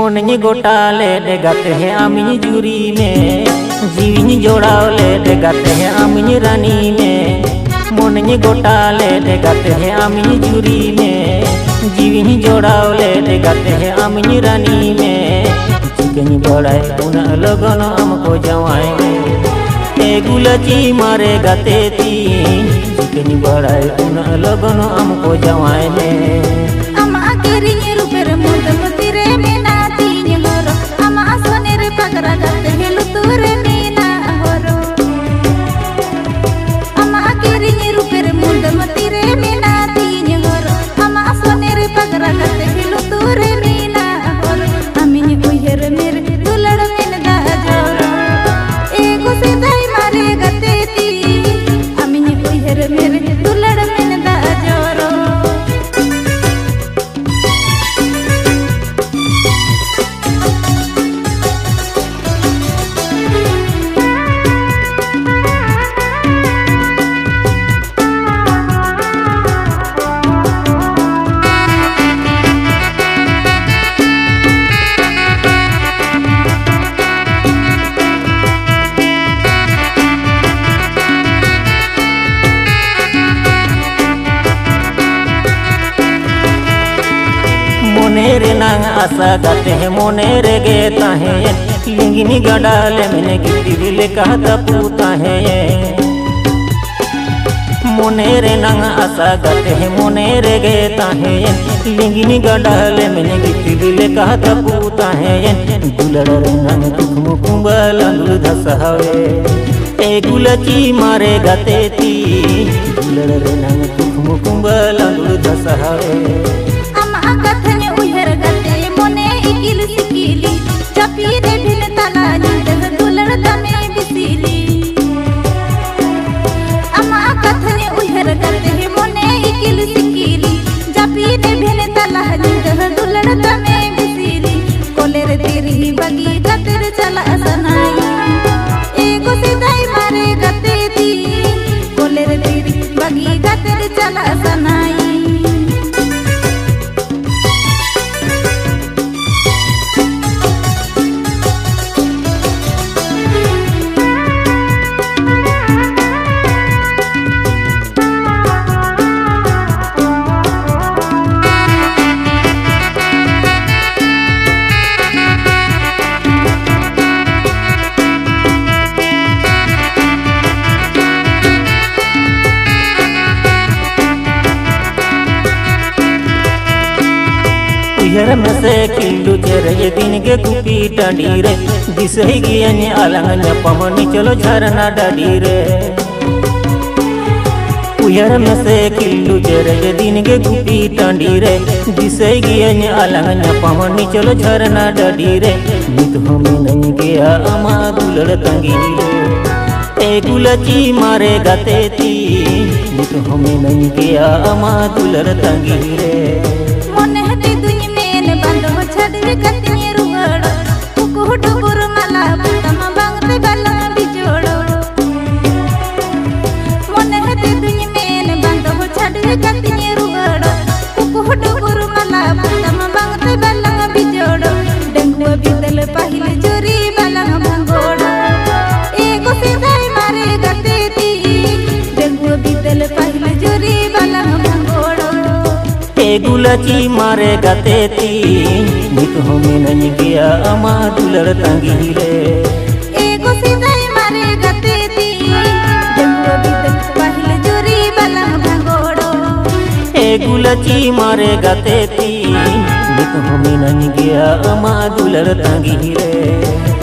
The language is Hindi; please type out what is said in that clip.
मोननी गोटाले डेगाते हैं आमिनी जुरी में जीविनी जोड़ावले डेगाते हैं आमिनी रानी में मोननी गोटाले डेगाते हैं आमिनी जुरी में जीविनी जोड़ावले डेगाते हैं आमिनी रानी में चिकनी बड़ाई उना लगन हमको जवाई में एगुलची मारे गाते ती चिकनी बड़ाई उना लगन हमको जवाई में मोनेरे नांग आशा गाते हैं मोनेरे गेता है लिंगिनी गडाले मैंने गिट्टी बिले कहता पूता है मोनेरे नांग आशा गाते हैं मोनेरे गेता है लिंगिनी गडाले मैंने गिट्टी बिले कहता पूता है दुलड़ नांग तुम कुंबल धसहावे ए गुलची मारे गाते ती दुलड़ नांग तुम कुंबल धसहावे उहर में से किल्लू चेरे ये दिन के कुपी टांडी रे दिसही गियनी आलंग पमनी चलो झरना डाडी रे उहर में से किल्लू चेरे ये दिन के कुपी टांडी रे दिसही गियनी आलंग पमनी चलो झरना डाडी रे नित हमें नहीं गया अमा दुलड़ तंगी रे ए गुलची मारे गाते ती नित हमें नहीं गया अमा दुलड़ तंगी रे गुलची मारे गाते ती नित हमें नहीं गया अमा दुलड़ तंगी रे एगो सिदाई मारे गाते ती जंगो बीतल पहले जोरी बाला भंगोड़ो ए गुलची मारे गाते ती नित हमें नहीं गया अमा दुलड़ तंगी रे।